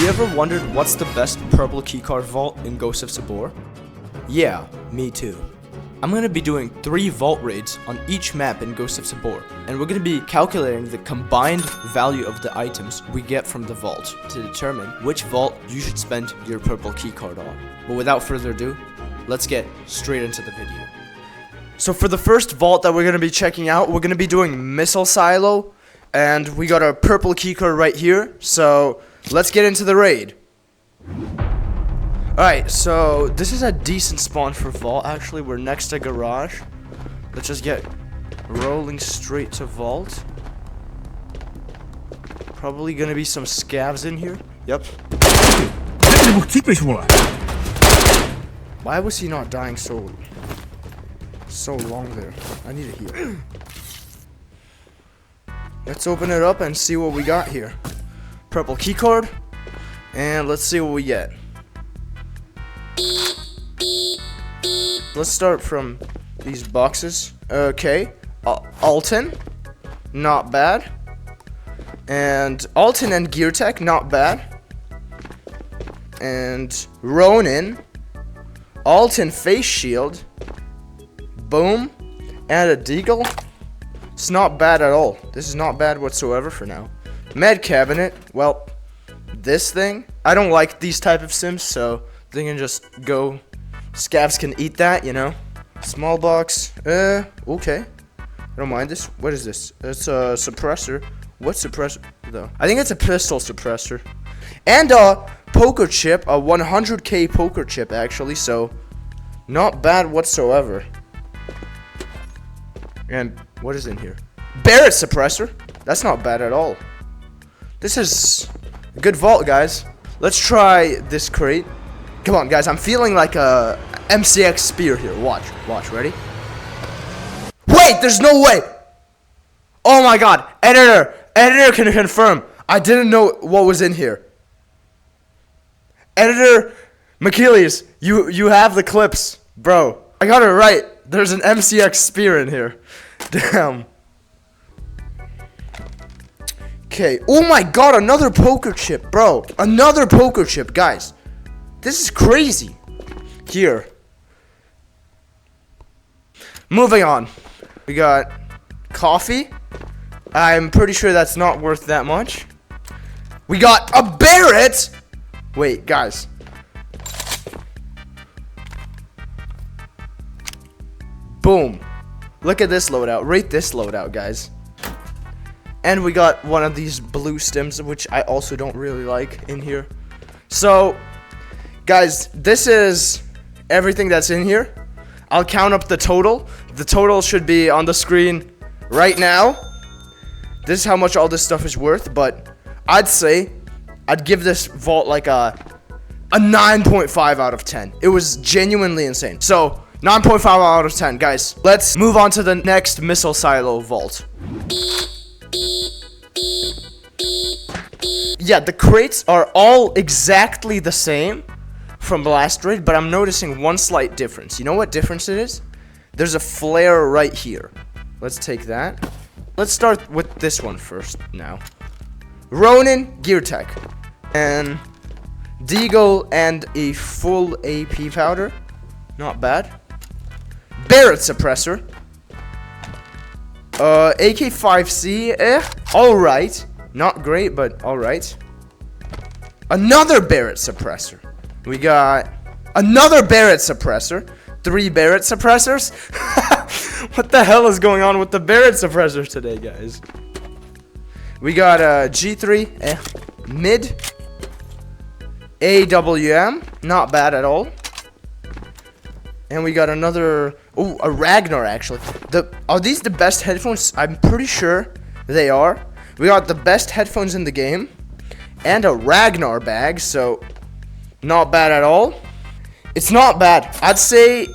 you ever wondered what's the best purple keycard vault in Ghosts of Tabor? Yeah, me too. I'm going to be doing 3 vault raids on each map in Ghosts of Tabor, and we're going to be calculating the combined value of the items we get from the vault to determine which vault you should spend your purple keycard on. But without further ado, let's get straight into the video. So for the first vault that we're going to be checking out, we're going to be doing Missile Silo, and we got our purple keycard right here, so let's get into the raid. Alright, so this is a decent spawn for vault. Actually, we're next to garage. Let's just get rolling straight to vault. Probably gonna be some scavs in here. Yep. Why was he not dying so long there? I need to heal. Let's open it up and see what we got here. Purple keycard, and let's see what we get. Let's start from these boxes. Okay, Alton, not bad. And Alton and Gear Tech, not bad. And Ronin, Alton face shield, boom, and a deagle. It's not bad at all. This is not bad whatsoever for now. Med cabinet, well, this thing, I don't like these type of sims, so they can just go. Scavs can eat that, you know. Small box, okay. I don't mind this. What is this? It's a suppressor. What suppressor, though? I think it's a pistol suppressor. And a poker chip, a 100k poker chip, actually, so not bad whatsoever. And what is in here? Barrett suppressor. That's not bad at all. This is a good vault, guys. Let's try this crate. Come on, guys. I'm feeling like a MCX spear here. Watch, ready? Wait, there's no way. Oh my god. Editor can confirm. I didn't know what was in here. Editor McKeely's, you have the clips. Bro, I got it right. There's an MCX spear in here. Damn. Okay. Oh my god, another poker chip, bro. Another poker chip, guys. This is crazy. Here. Moving on. We got coffee. I'm pretty sure that's not worth that much. We got a Barrett. Wait, guys. Boom. Look at this loadout. Rate this loadout, guys. And we got one of these blue stems, which I also don't really like in here. So, guys, this is everything that's in here. I'll count up the total. The total should be on the screen right now. This is how much all this stuff is worth, but I'd give this vault like a 9.5 out of 10. It was genuinely insane. So, 9.5 out of 10, guys. Let's move on to the next Missile Silo vault. Yeah, the crates are all exactly the same from the last raid, but I'm noticing one slight difference. You know what difference it is? There's a flare right here. Let's take that. Let's start with this one first now. Ronin, Gear Tech, and Deagle and a full AP powder. Not bad. Barrett suppressor. AK-5C, alright. Not great, but alright. Another Barrett suppressor. We got another Barrett suppressor. 3 Barrett suppressors. What the hell is going on with the Barrett suppressors today, guys? We got a G3, mid. AWM, not bad at all. And we got another, a Ragnar actually. Are these the best headphones? I'm pretty sure they are. We got the best headphones in the game. And a Ragnar bag, so not bad at all. It's not bad. I'd say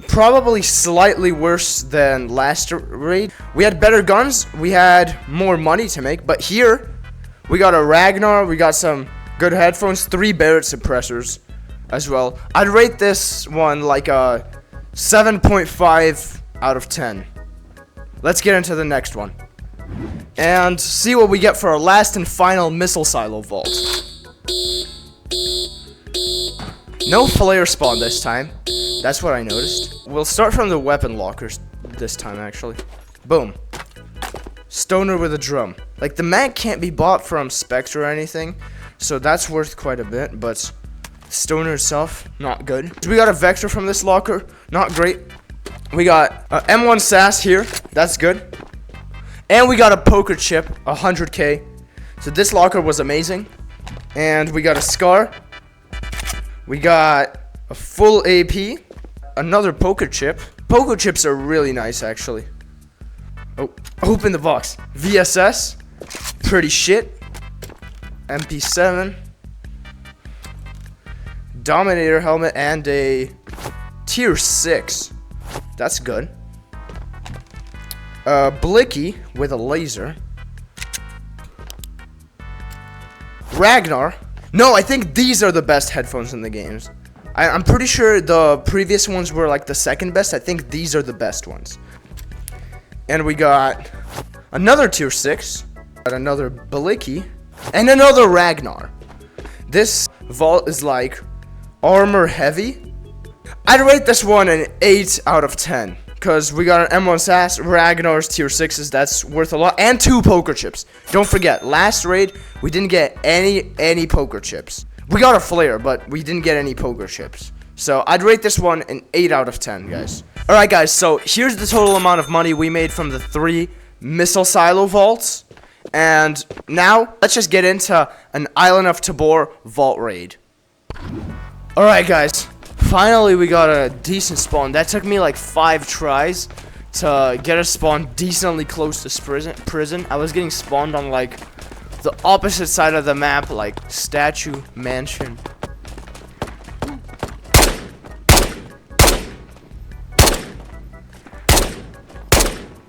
probably slightly worse than last raid. We had better guns. We had more money to make. But here, we got a Ragnar. We got some good headphones. 3 Barrett suppressors as well. I'd rate this one like a 7.5 out of 10. Let's get into the next one. and see what we get for our last and final missile silo vault. No flare spawn this time. That's what I noticed. We'll start from the weapon lockers this time, actually. Boom. Stoner with a drum. Like, the mag can't be bought from Spectre or anything, so that's worth quite a bit, but Stoner itself, not good. So we got a Vector from this locker, not great. We got M1 SAS here, that's good. And we got a poker chip, 100k. So this locker was amazing. And we got a Scar. We got a full AP. Another poker chip. Poker chips are really nice, actually. Oh, open the box. VSS. Pretty shit. MP7. Dominator helmet and a tier 6. That's good. Blicky with a laser. Ragnar. No, I think these are the best headphones in the games. I'm pretty sure the previous ones were like the second best. I think these are the best ones. And we got another tier 6. Got another Blicky. And another Ragnar. This vault is like armor heavy. I'd rate this one an 8 out of 10. Because we got an M1 SAS, Ragnar's tier 6s, that's worth a lot. And 2 poker chips. Don't forget, last raid, we didn't get any poker chips. We got a flare, but we didn't get any poker chips. So I'd rate this one an 8 out of 10, guys. Alright, guys, so here's the total amount of money we made from the 3 missile silo vaults. And now, let's just get into an Island of Tabor vault raid. Alright, guys. Finally, we got a decent spawn. That took me like 5 tries to get a spawn decently close to prison. I was getting spawned on like the opposite side of the map, like Statue Mansion.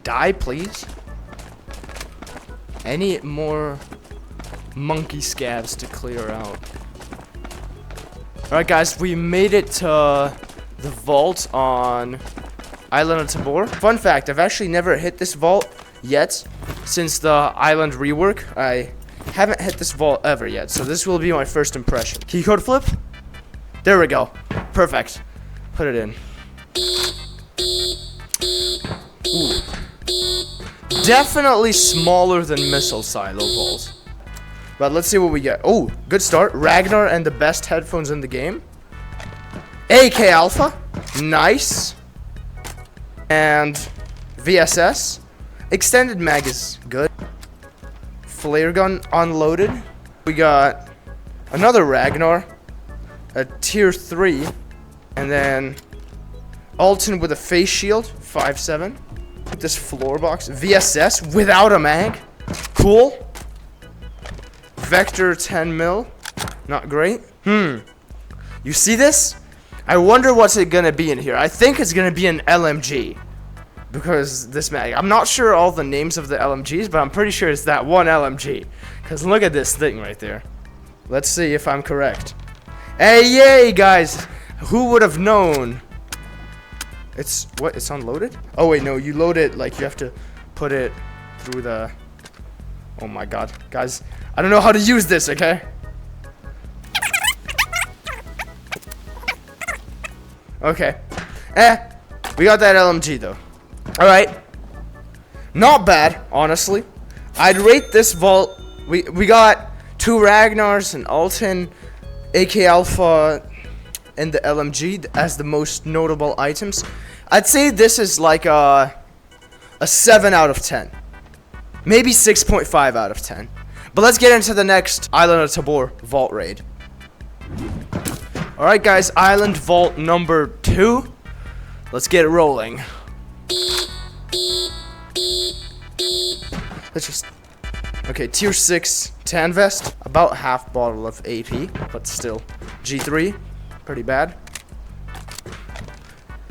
Die, please. Any more monkey scabs to clear out? Alright, guys, we made it to the vault on Island of Tabor. Fun fact, I've actually never hit this vault yet since the island rework. I haven't hit this vault ever yet, so this will be my first impression. Keycard flip? There we go. Perfect. Put it in. Ooh. Definitely smaller than missile silo vaults. But let's see what we get. Oh, good start. Ragnar and the best headphones in the game. AK Alpha. Nice. And VSS. Extended mag is good. Flare gun unloaded. We got another Ragnar. A tier 3. And then Alton with a face shield. 5.7. This floor box. VSS without a mag. Cool. Vector 10 mil. Not great. You see this? I wonder what's it gonna be in here. I think it's gonna be an LMG. Because this mag. I'm not sure all the names of the LMGs, but I'm pretty sure it's that one LMG. Because look at this thing right there. Let's see if I'm correct. Hey, yay, guys. Who would have known? It's, what? It's unloaded? Oh, wait, no. You load it, like, you have to put it through the... Oh, my God. Guys, I don't know how to use this, okay? Okay. We got that LMG, though. Alright. Not bad, honestly. I'd rate this vault... We got 2 Ragnars, an Alton, AK Alpha, and the LMG as the most notable items. I'd say this is like a 7 out of 10. Maybe 6.5 out of 10. But let's get into the next Island of Tabor vault raid. Alright, guys, Island Vault number 2. Let's get it rolling. Let's just... Okay, tier 6 tan vest. About half bottle of AP, but still. G3. Pretty bad.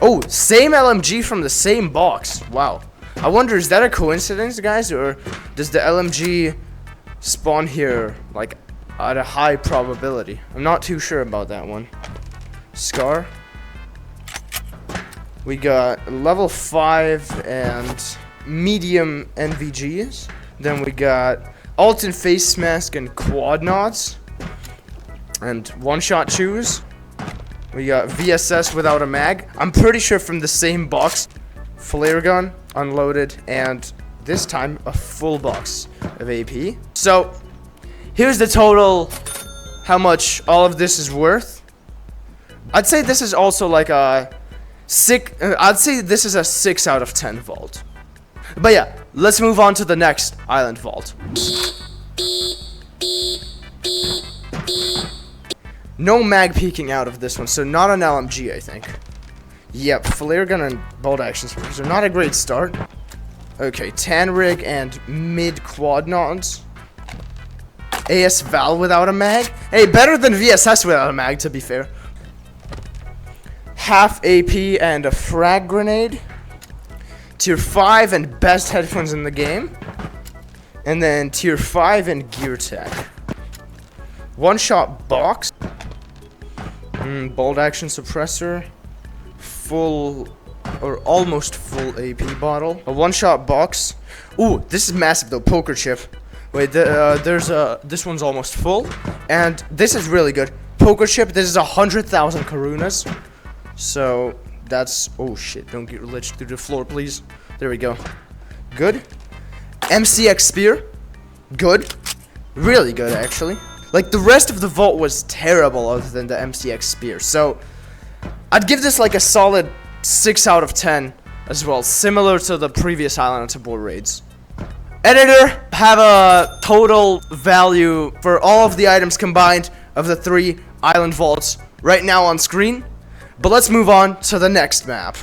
Oh, same LMG from the same box. Wow. I wonder, is that a coincidence, guys? Or does the LMG spawn here, like, at a high probability? I'm not too sure about that one. Scar. We got level 5 and medium NVGs. Then we got Alton face mask and quad nods. And one-shot shoes. We got VSS without a mag. I'm pretty sure from the same box. Flare gun, unloaded, and this time a full box of AP. So, here's the total, how much all of this is worth. I'd say this is also like a 6, I'd say this is a 6 out of 10 vault. But yeah, let's move on to the next island vault. No mag peeking out of this one, so not an LMG, I think. Yep, flare gun and bolt action suppressor. Not a great start. Okay, tan rig and mid quad nods. AS Val without a mag. Hey, better than VSS without a mag, to be fair. Half AP and a frag grenade. Tier 5 and best headphones in the game. And then tier 5 and gear tech. One shot box. Bolt action suppressor. Full or almost full AP bottle. A one shot box. Ooh, this is massive though. Poker chip. Wait, this one's almost full. And this is really good. Poker chip, this is 100,000 Karunas. So that's, oh shit, don't get glitched through the floor, please. There we go. Good. MCX spear. Good. Really good, actually. Like, the rest of the vault was terrible other than the MCX spear. So, I'd give this like a solid 6 out of 10 as well. Similar to the previous Island of Tabor raids. Editor, have a total value for all of the items combined of the 3 island vaults right now on screen. But let's move on to the next map.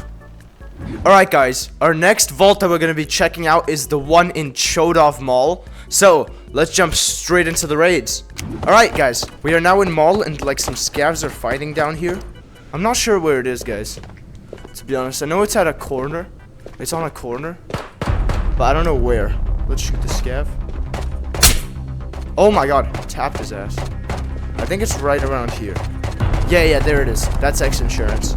Alright guys, our next vault that we're going to be checking out is the one in Chodov Mall. So, let's jump straight into the raids. Alright guys, we are now in Mall and like some scavs are fighting down here. I'm not sure where it is, guys. To be honest, I know it's at a corner. It's on a corner. But I don't know where. Let's shoot the scav. Oh my god, tapped his ass. I think it's right around here. Yeah, there it is. That's X insurance.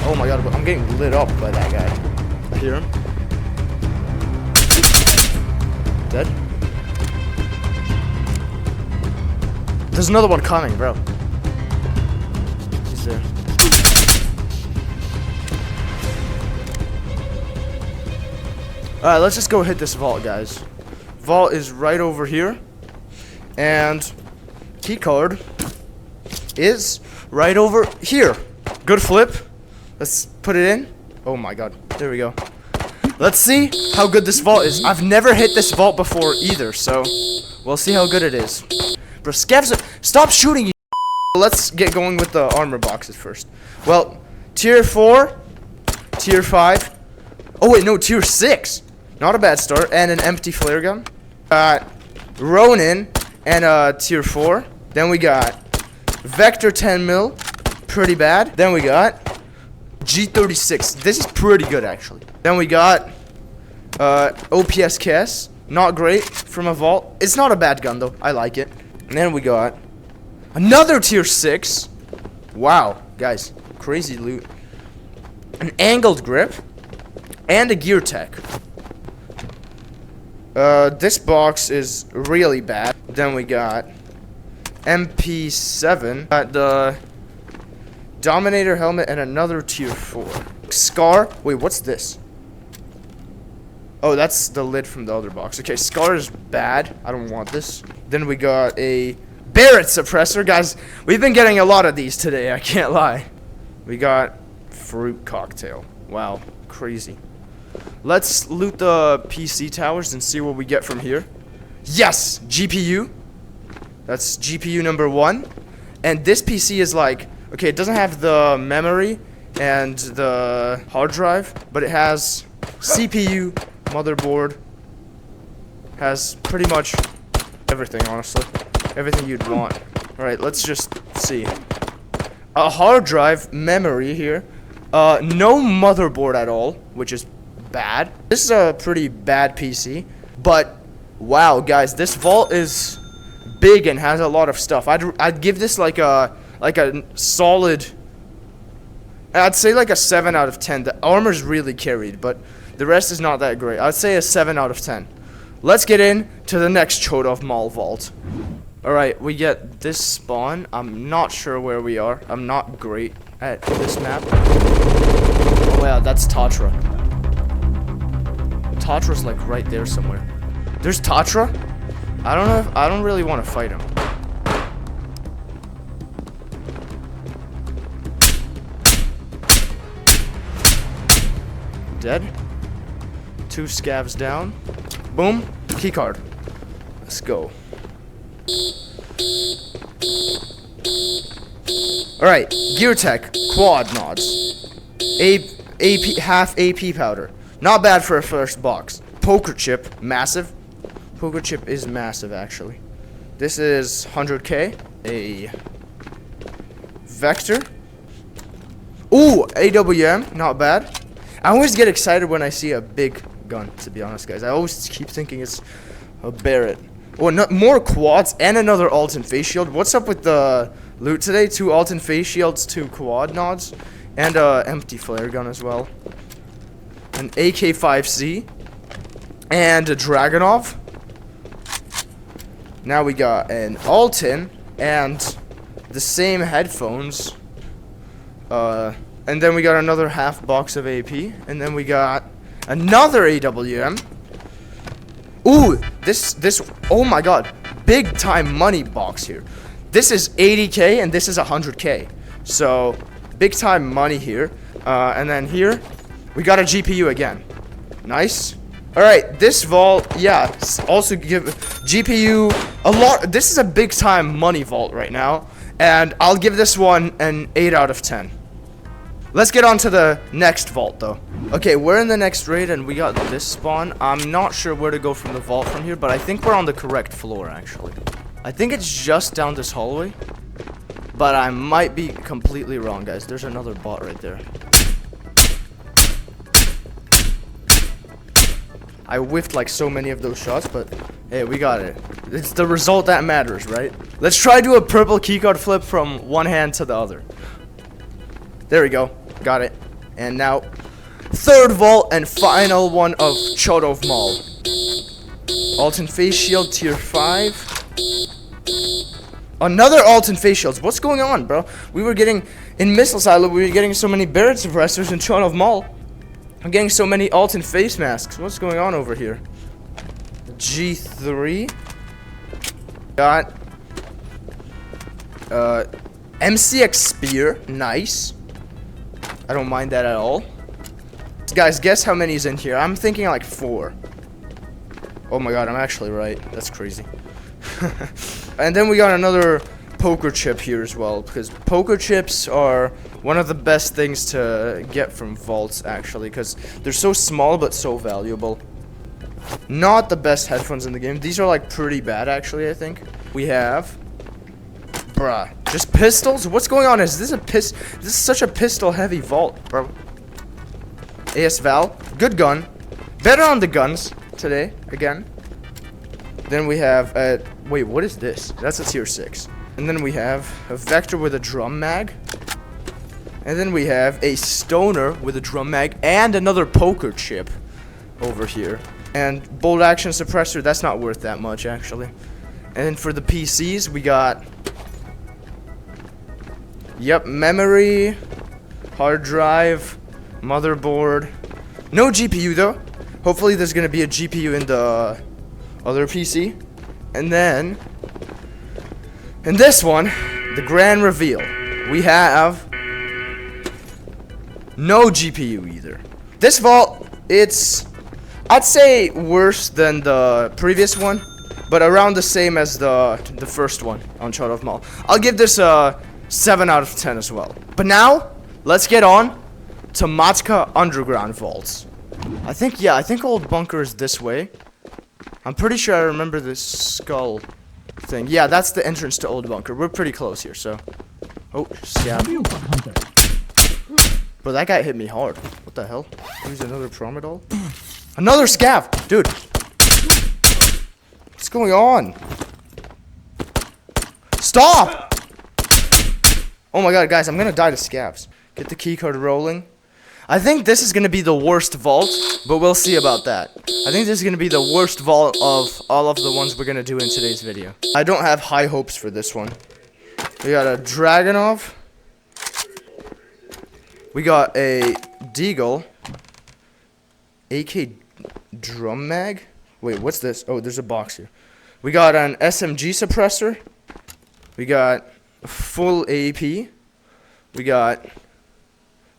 Oh my god, I'm getting lit up by that guy. I hear him. Dead. There's another one coming, bro. He's there. Alright, let's just go hit this vault, guys. Vault is right over here. And keycard is right over here. Good flip. Let's put it in. Oh my god. There we go. Let's see how good this vault is. I've never hit this vault before either, so we'll see how good it is. Bro, scavs, stop shooting, you. Let's get going with the armor boxes first. Well, tier 4, tier 5. Oh wait, no, tier 6. Not a bad start. And an empty flare gun. Ronin and tier 4. Then we got Vector 10 mil. Pretty bad. Then we got G36. This is pretty good, actually. Then we got OPS KS. Not great from a vault. It's not a bad gun, though. I like it. And then we got another tier 6. Wow, guys. Crazy loot. An angled grip. And a gear tech. This box is really bad. Then we got MP7. Got the Dominator helmet and another tier 4. Scar. Wait, what's this? Oh, that's the lid from the other box. Okay, Scar is bad. I don't want this. Then we got a Barrett suppressor. Guys, we've been getting a lot of these today. I can't lie. We got fruit cocktail. Wow, crazy. Let's loot the PC towers and see what we get from here. Yes, GPU. That's GPU number 1. And this PC is like, okay, it doesn't have the memory and the hard drive, but it has CPU, motherboard, has pretty much everything, honestly. Everything you'd want. Alright, let's just see. A hard drive, memory here. No motherboard at all, which is bad. This is a pretty bad PC, but wow, guys, this vault is big and has a lot of stuff. I'd give this like a solid, I'd say like a 7 out of 10. The armor's really carried, but the rest is not that great. I'd say a 7 out of 10. let's get in to the next Chodov Mall vault. Alright, we get this spawn. I'm not sure where we are. I'm not great at this map. Oh yeah, that's Tatra. Tatra's like right there somewhere. There's Tatra? I don't know if I don't really want to fight him. Dead. 2 scavs down. Boom. Keycard. Let's go. Alright, gear tech, quad nods. AP, half AP powder. Not bad for a first box. Poker chip, massive. Poker chip is massive, actually. This is 100k. A vector. Ooh, AWM, not bad. I always get excited when I see a big gun, to be honest, guys. I always keep thinking it's a Barrett. Oh, no, more quads and another Alton face shield. What's up with the loot today? 2 Alton face shields, 2 quad nods, and empty flare gun as well. An AK-5C and a Dragunov. Now we got an Alton and the same headphones. And then we got another half box of AP, and then we got another AWM. Ooh, this, oh my god, big time money box here. This is 80k and this is 100k. So, big time money here. And then here, we got a GPU again. Nice. Alright, this vault, yeah, also give GPU a lot. This is a big time money vault right now. And I'll give this one an 8 out of 10. Let's get on to the next vault, though. Okay, we're in the next raid, and we got this spawn. I'm not sure where to go from the vault from here, but I think we're on the correct floor, actually. I think it's just down this hallway, but I might be completely wrong, guys. There's another bot right there. I whiffed, like, so many of those shots, but hey, we got it. It's the result that matters, right? Let's try to do a purple keycard flip from one hand to the other. There we go. Got it. And now, third vault and final one of Chodov Mall. Alton face shield, tier 5. Another Alton face shields. What's going on, bro? We were getting, in Missile Silo, we were getting so many Barrett suppressors in Chodov Mall. I'm getting so many Alton face masks. What's going on over here? G3. Got, MCX spear. Nice. I don't mind that at all. Guys, guess how many is in here? I'm thinking like 4. Oh my god, I'm actually right. That's crazy. And then we got another poker chip here as well, because poker chips are one of the best things to get from vaults, actually, because they're so small but so valuable. Not the best headphones in the game. These are like pretty bad, actually, I think. We have... Bruh. Just pistols? What's going on? Is this a This is such a pistol-heavy vault, bro. AS Val. Good gun. Better on the guns today, again. Then we have a... Wait, what is this? That's a tier 6. And then we have a Vector with a drum mag. And then we have a Stoner with a drum mag and another poker chip over here. And bolt action suppressor, that's not worth that much, actually. And then for the PCs, we got... Yep, memory, hard drive, motherboard. No GPU though. Hopefully there's gonna be a GPU in the other PC. And then, in this one, the grand reveal. We have no GPU either. This vault, it's, I'd say worse than the previous one, but around the same as the first one on Chodov Mall. I'll give this a 7 out of 10 as well. But now, let's get on to Matka Underground Vaults. I think Old Bunker is this way. I'm pretty sure I remember this skull thing. Yeah, that's the entrance to Old Bunker. We're pretty close here, so... Oh, scab. Bro, that guy hit me hard. What the hell? Here's another Promedol. Another scav! Dude. What's going on? Stop! Oh my god, guys, I'm gonna die to scavs. Get the keycard rolling. I think this is gonna be the worst vault, but we'll see about that. I think this is gonna be the worst vault of all of the ones we're gonna do in today's video. I don't have high hopes for this one. We got a Dragonov. We got a Deagle. AK Drum Mag. Wait, what's this? Oh, there's a box here. We got an SMG suppressor. We got full AP. We got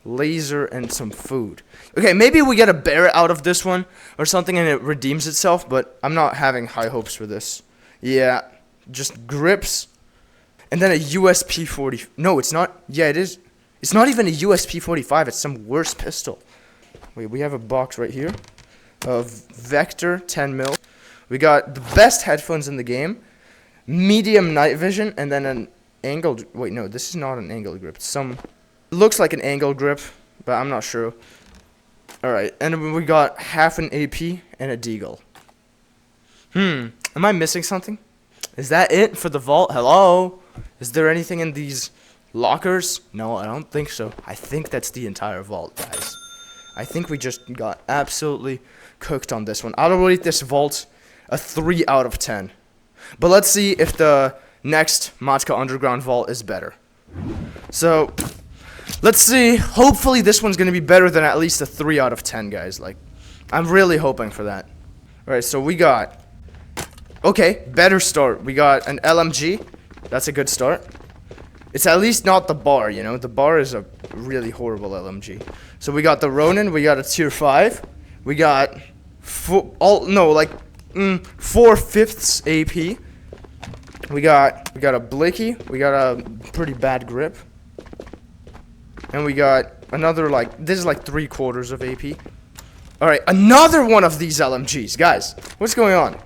laser and some food. Okay, maybe we get a Barrett out of this one or something and it redeems itself, but I'm not having high hopes for this. Yeah, just grips. And then a USP 40. No, it's not. Yeah, it is. It's not even a USP 45. It's some worse pistol. Wait, we have a box right here of Vector 10 mil. We got the best headphones in the game, medium night vision, and then an angled. Wait, no, this is not an angled grip. It looks like an angled grip, but I'm not sure. All right, and we got half an AP and a Deagle. Am I missing something? Is that it for the vault? Hello? Is there anything in these lockers? No, I don't think so. I think that's the entire vault, guys. I think we just got absolutely cooked on this one. I'll rate this vault a 3 out of 10. But let's see if the next Matka Underground vault is better. So, let's see. Hopefully this one's going to be better than at least a 3 out of 10, guys. Like, I'm really hoping for that. Alright, so we got... Okay, better start. We got an LMG. That's a good start. It's at least not the bar, you know. The bar is a really horrible LMG. So we got the Ronin. We got a tier 5. We got 4/5 AP. We got a Blicky. We got a pretty bad grip. And we got another this is like 3/4 of AP. All right, another one of these LMGs, guys. What's going on?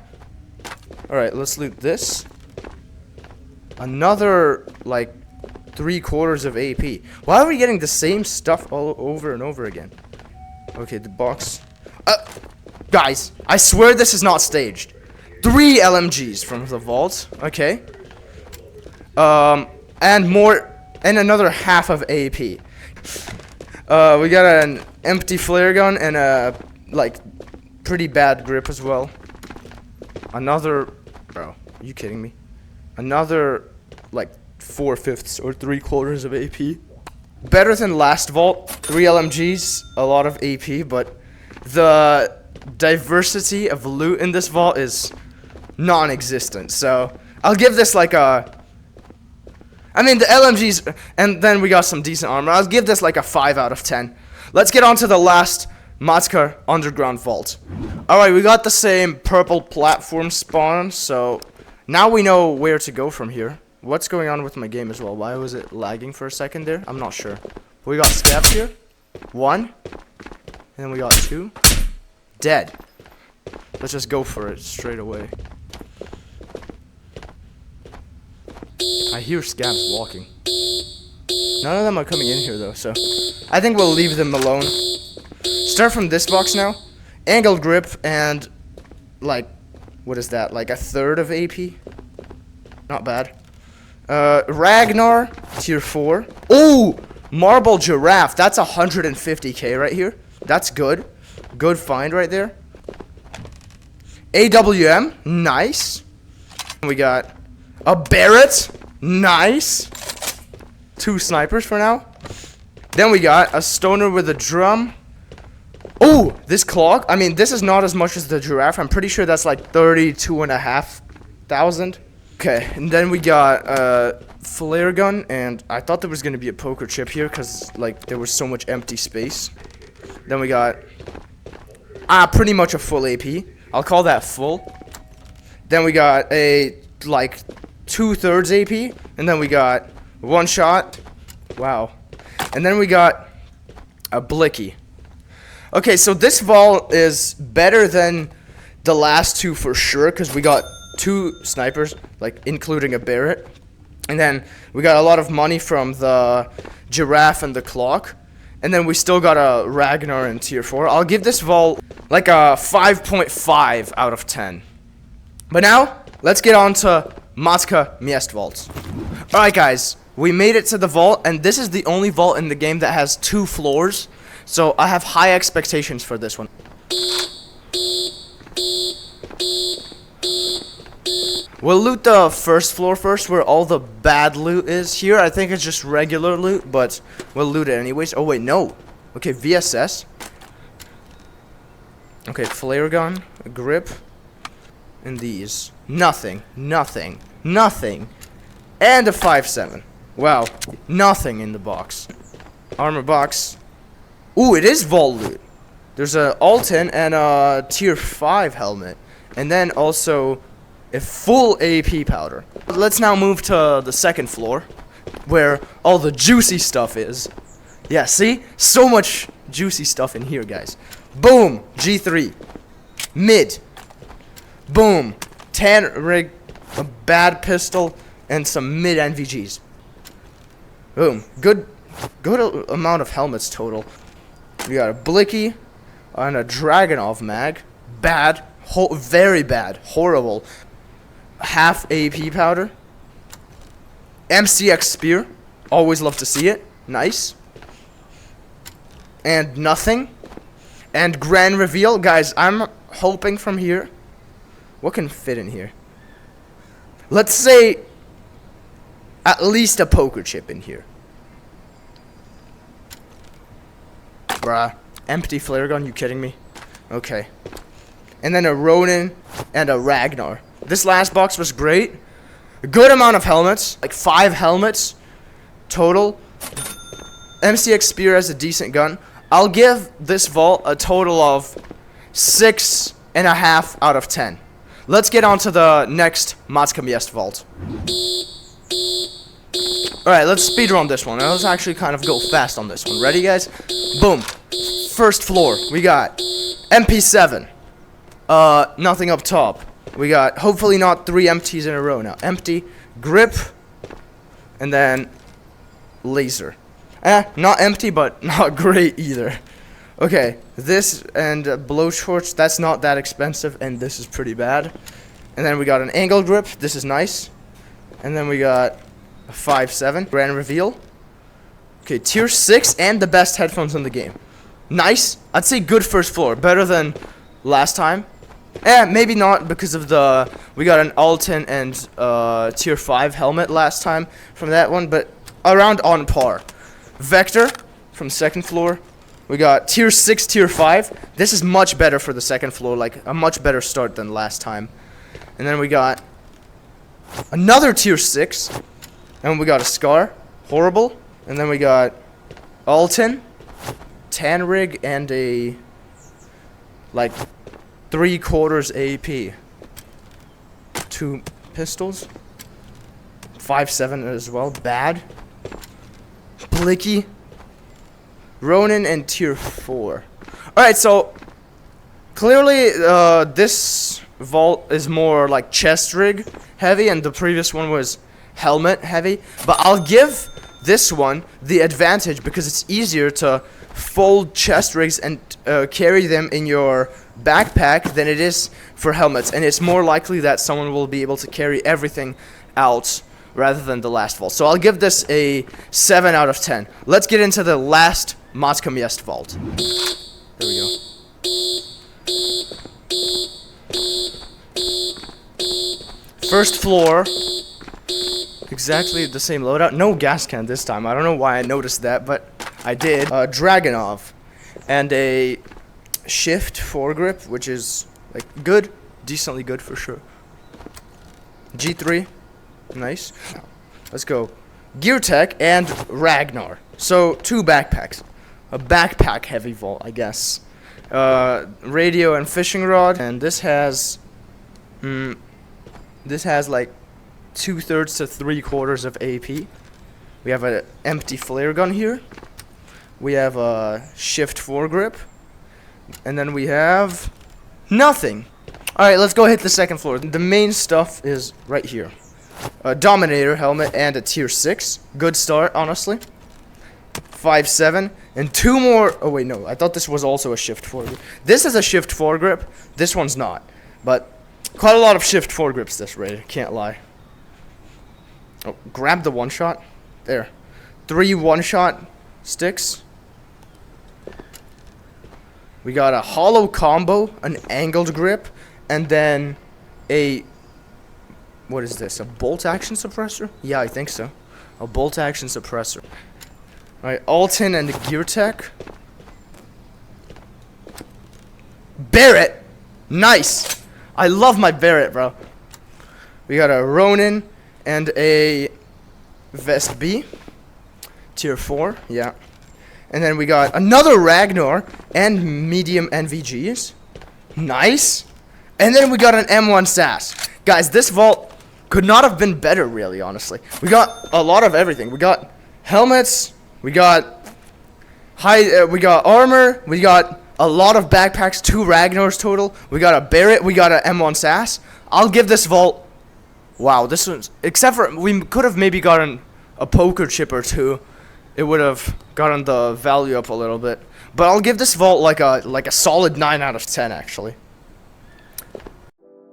All right, let's loot this. Another 3/4 of AP. Why are we getting the same stuff all over and over again? Okay, the box. Guys, I swear this is not staged. 3 LMGs from the vault. Okay. And another half of AP. We got an empty flare gun and a pretty bad grip as well. Another, bro, are you kidding me? Another 4/5 or 3/4 of AP. Better than last vault. 3 LMGs, a lot of AP, but the diversity of loot in this vault is non-existent. So I'll give this the LMGs, and then we got some decent armor. I'll give this a 5 out of 10. Let's get on to the last Matka Underground vault. Alright, we got the same purple platform spawn, so now we know where to go from here. What's going on with my game as well? Why was it lagging for a second there? I'm not sure. We got scabs here. 1. And then we got 2. Dead. Let's just go for it straight away. I hear scabs walking. None of them are coming in here though, so I think we'll leave them alone. Start from this box now. Angled grip and what is that? 1/3 of AP? Not bad. Ragnar, tier 4. Oh! Marble Giraffe. That's 150k right here. That's good. Good find right there. AWM. Nice. We got a Barrett. Nice. 2 snipers for now. Then we got a Stoner with a drum. Oh! This clock. I mean, this is not as much as the Giraffe. I'm pretty sure that's 32,500. Okay, and then we got a flare gun, and I thought there was going to be a poker chip here because, there was so much empty space. Then we got, pretty much a full AP. I'll call that full. Then we got a, 2/3 AP, and then we got 1 shot. Wow. And then we got a Blicky. Okay, so this vault is better than the last 2 for sure, because we got 2 snipers, including a Barrett. And then we got a lot of money from the Giraffe and the clock. And then we still got a Ragnar in tier 4. I'll give this vault a 5.5 out of 10. But now, let's get on to Matka Miest vaults. Alright guys, we made it to the vault, and this is the only vault in the game that has 2 floors. So I have high expectations for this one. We'll loot the first floor first, where all the bad loot is. Here, I think it's just regular loot, but we'll loot it anyways. Oh, wait, no. Okay, VSS. Okay, flare gun, a grip, and these. Nothing, nothing, nothing. And a 5.7. Wow, nothing in the box. Armor box. Ooh, it is vault loot. There's a Alton and a tier 5 helmet. And then also a full AP powder. Let's now move to the second floor, where all the juicy stuff is. Yeah, see? So much juicy stuff in here, guys. Boom! G3. Mid. Boom. Tan rig, a bad pistol, and some mid NVGs. Boom. Good amount of helmets total. We got a Blicky and a Dragonov mag. Bad. Very bad. Horrible. Half AP powder. MCX spear. Always love to see it. Nice. And nothing. And grand reveal. Guys, I'm hoping from here. What can fit in here? Let's say at least a poker chip in here. Bruh. Empty flare gun, you kidding me? Okay. And then a Ronin and a Ragnar. This last box was great. A good amount of helmets. Like 5 helmets total. MCX Spear has a decent gun. I'll give this vault a total of 6.5 out of 10. Let's get on to the next Matka Miest vault. Alright, let's speedrun this one. Let's actually kind of go fast on this one. Ready, guys? Boom. First floor, we got MP7. Nothing up top. We got, hopefully not 3 empties in a row now. Empty, grip, and then laser. Not empty, but not great either. Okay, this and blowtorch, that's not that expensive, and this is pretty bad. And then we got an angle grip, this is nice. And then we got a 5.7, grand reveal. Okay, tier 6 and the best headphones in the game. Nice. I'd say good first floor, better than last time. Maybe not because of the, we got an Alton and tier 5 helmet last time from that one, but around on par. Vector from second floor. We got tier 6, tier 5. This is much better for the second floor, like a much better start than last time. And then we got another tier 6. And we got a Scar. Horrible. And then we got Alton, Tan Rig, and a, like, 3/4 AP. 2 pistols. 5.7 as well. Bad. Blicky. Ronin and tier 4. Alright, so clearly this vault is more like chest rig heavy, and the previous one was helmet heavy. But I'll give this one the advantage because it's easier to fold chest rigs and carry them in your backpack than it is for helmets, and it's more likely that someone will be able to carry everything out rather than the last vault. So I'll give this a 7 out of 10. Let's get into the last Matka Miest vault. There we go. First floor. Exactly the same loadout. No gas can this time. I don't know why I noticed that, but I did. Dragonov. And a shift foregrip, which is like good. Decently good for sure. G3. Nice. Let's go. Gear Tech and Ragnar. So 2 backpacks. A backpack heavy vault, I guess. Radio and fishing rod. And this has like 2/3 to 3/4 of AP. We have an empty flare gun here. We have a shift foregrip. And then we have nothing. Alright, let's go hit the second floor. The main stuff is right here. A Dominator helmet and a tier 6. Good start, honestly. 5.7. And 2 more. Oh, wait, no. I thought this was also a shift foregrip. This is a shift foregrip. This one's not. But quite a lot of shift foregrips this raid. Can't lie. Oh, grab the one-shot. There. 3 one-shot sticks. We got a hollow combo, an angled grip, and then a... What is this? A bolt action suppressor? Yeah, I think so. A bolt action suppressor. Alright, Alton and Gear Tech. Barrett! Nice! I love my Barrett, bro. We got a Ronin and a Vest B. Tier 4, yeah. And then we got another Ragnar and medium NVGs. Nice. And then we got an M1 SAS. Guys, this vault could not have been better, really, honestly. We got a lot of everything. We got helmets. We got we got armor. We got a lot of backpacks. 2 Ragnars total. We got a Barrett. We got an M1 SAS. I'll give this vault... Wow, this one's... Except for... We could have maybe gotten a poker chip or 2. It would have gotten the value up a little bit. But I'll give this vault like a solid 9 out of 10, actually.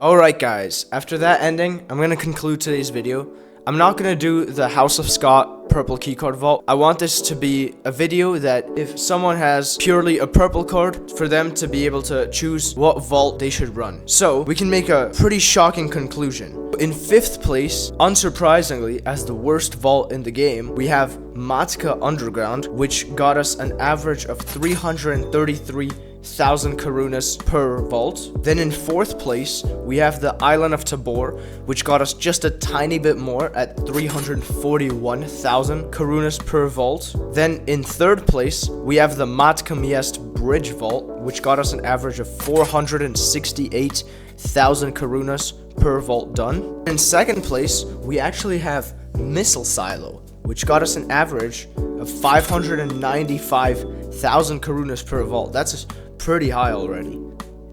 Alright guys, after that ending, I'm going to conclude today's video. I'm not going to do the House of Scott purple keycard vault. I want this to be a video that if someone has purely a purple card, for them to be able to choose what vault they should run. So, we can make a pretty shocking conclusion. In 5th place, unsurprisingly, as the worst vault in the game, we have Matka Underground, which got us an average of 333,000 Karunas per vault. Then in 4th place, we have the Island of Tabor, which got us just a tiny bit more at 341,000 Karunas per vault. Then in 3rd place, we have the Matka Miest Bridge Vault, which got us an average of 468,000 Karunas per vault done. In 2nd place, we actually have Missile Silo, which got us an average of 595,000 Karunas per vault. That's pretty high already.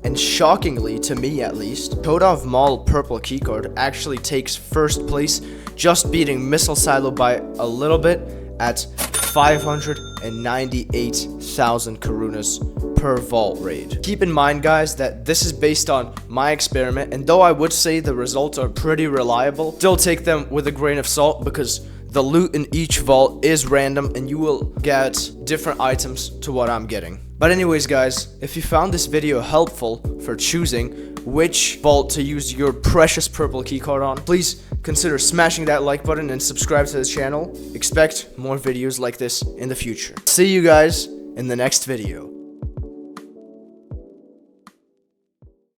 And shockingly, to me at least, Chodov Mall Purple Keycard actually takes 1st place, just beating Missile Silo by a little bit at 598,000 Karunas per vault raid. Keep in mind, guys, that this is based on my experiment, and though I would say the results are pretty reliable, still take them with a grain of salt because the loot in each vault is random and you will get different items to what I'm getting. But anyways, guys, if you found this video helpful for choosing which vault to use your precious purple keycard on, please consider smashing that like button and subscribe to the channel. Expect more videos like this in the future. See you guys in the next video.